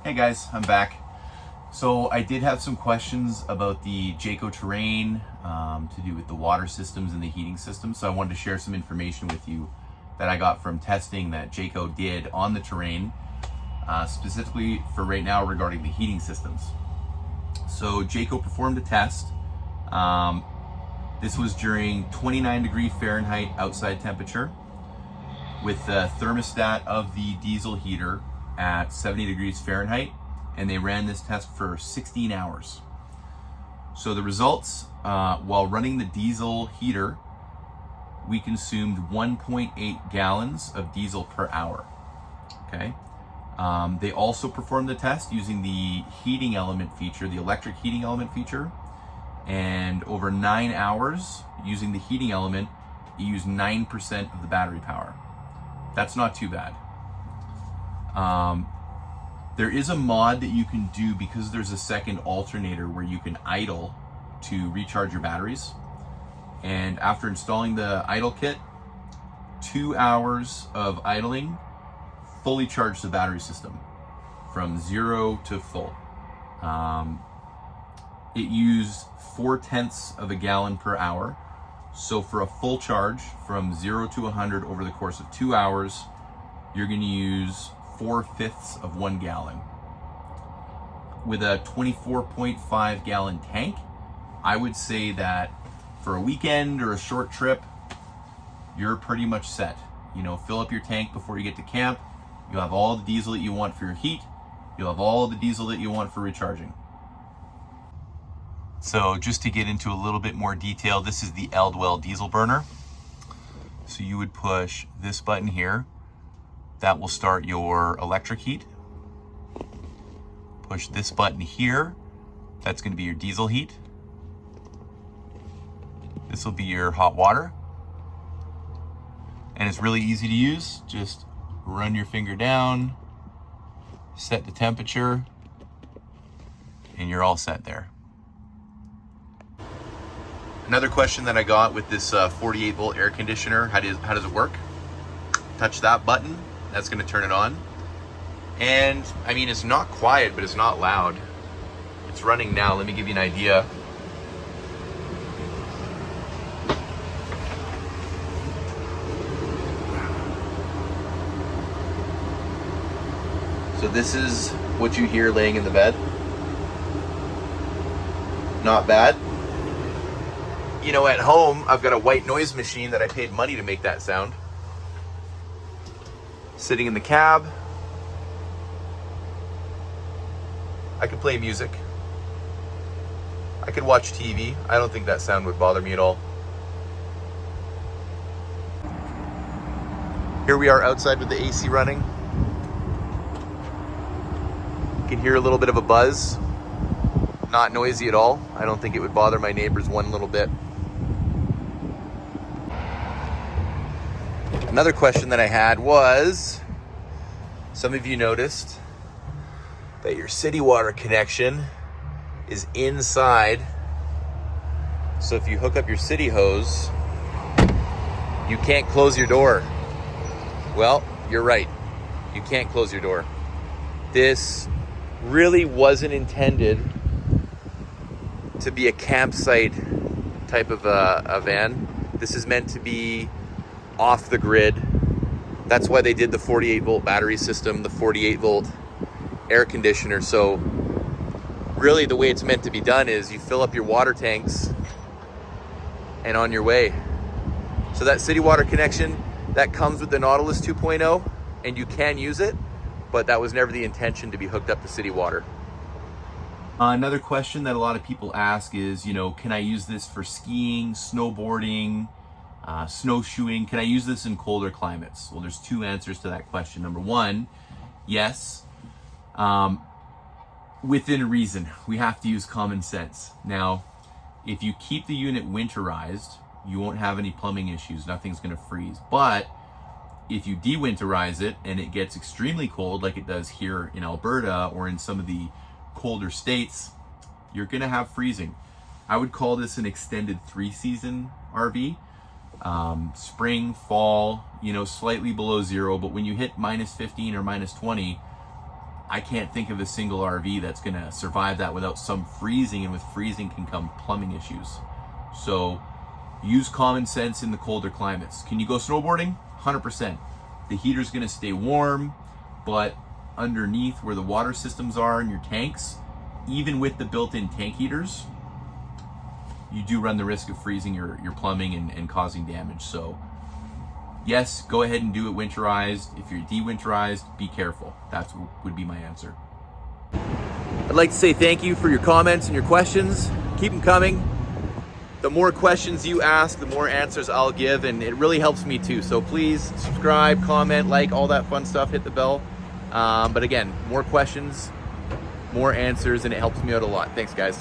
Hey guys, I'm back. So I did have some questions about the Jayco Terrain to do with the water systems and the heating system. So I wanted to share some information with you that I got from testing that Jayco did on the Terrain, specifically for right now regarding the heating systems. So Jayco performed a test. This was during 29°F outside temperature with the thermostat of the diesel heater at 70°F, and they ran this test for 16 hours. So the results, while running the diesel heater, we consumed 1.8 gallons of diesel per hour. Okay. They also performed the test using the heating element feature, the electric heating element feature, and over 9 hours using the heating element, it used 9% of the battery power. That's not too bad. There is a mod that you can do because there's a second alternator where you can idle to recharge your batteries. And after installing the idle kit, 2 hours of idling fully charged the battery system from 0 to full. It used 0.4 of a gallon per hour. So for a full charge from 0 to 100 over the course of 2 hours, you're going to use 4/5 of 1 gallon. With a 24.5 gallon tank, I would say that for a weekend or a short trip, you're pretty much set. You know, fill up your tank before you get to camp. You'll have all the diesel that you want for your heat. You'll have all the diesel that you want for recharging. So just to get into a little bit more detail, this is the Eldwell diesel burner. So you would push this button here. That will start your electric heat. Push this button here. That's going to be your diesel heat. This will be your hot water. And it's really easy to use. Just run your finger down, set the temperature, and you're all set there. Another question that I got with this 48 volt air conditioner, how does it work? Touch that button, that's going to turn it on. And I mean, it's not quiet, but it's not loud. It's running now. Let me give you an idea. So this is what you hear laying in the bed. Not bad. You know, at home, I've got a white noise machine that I paid money to make that sound. Sitting in the cab, I could play music. I could watch TV. I don't think that sound would bother me at all. Here we are outside with the AC running. You can hear a little bit of a buzz. Not noisy at all. I don't think it would bother my neighbors one little bit. Another question that I had was, some of you noticed that your city water connection is inside. So if you hook up your city hose, you can't close your door. Well, you're right. You can't close your door. This really wasn't intended to be a campsite type of a van. This is meant to be off the grid. That's why they did the 48 volt battery system, the 48 volt air conditioner. So really the way it's meant to be done is you fill up your water tanks and on your way. So that city water connection, that comes with the Nautilus 2.0 and you can use it, but that was never the intention to be hooked up to city water. Another question that a lot of people ask is, you know, can I use this for skiing, snowboarding, snowshoeing? Can I use this in colder climates? Well, there's two answers to that question. Number one, yes, within reason. We have to use common sense. Now, if you keep the unit winterized, you won't have any plumbing issues. Nothing's going to freeze. But if you de-winterize it and it gets extremely cold, like it does here in Alberta or in some of the colder states, you're going to have freezing. I would call this an extended 3-season RV. Spring, fall, you know, slightly below zero, but when you hit -15 or -20, I can't think of a single RV that's gonna survive that without some freezing, and with freezing can come plumbing issues. So use common sense in the colder climates. Can you go snowboarding? 100%. The heater's gonna stay warm, but underneath where the water systems are in your tanks, even with the built-in tank heaters, you do run the risk of freezing your plumbing and causing damage. So yes, go ahead and do it winterized. If you're de-winterized, be careful. That would be my answer. I'd like to say thank you for your comments and your questions. Keep them coming. The more questions you ask, the more answers I'll give, and it really helps me too. So please subscribe, comment, like, all that fun stuff, hit the bell. But again, more questions, more answers, and it helps me out a lot. Thanks, guys.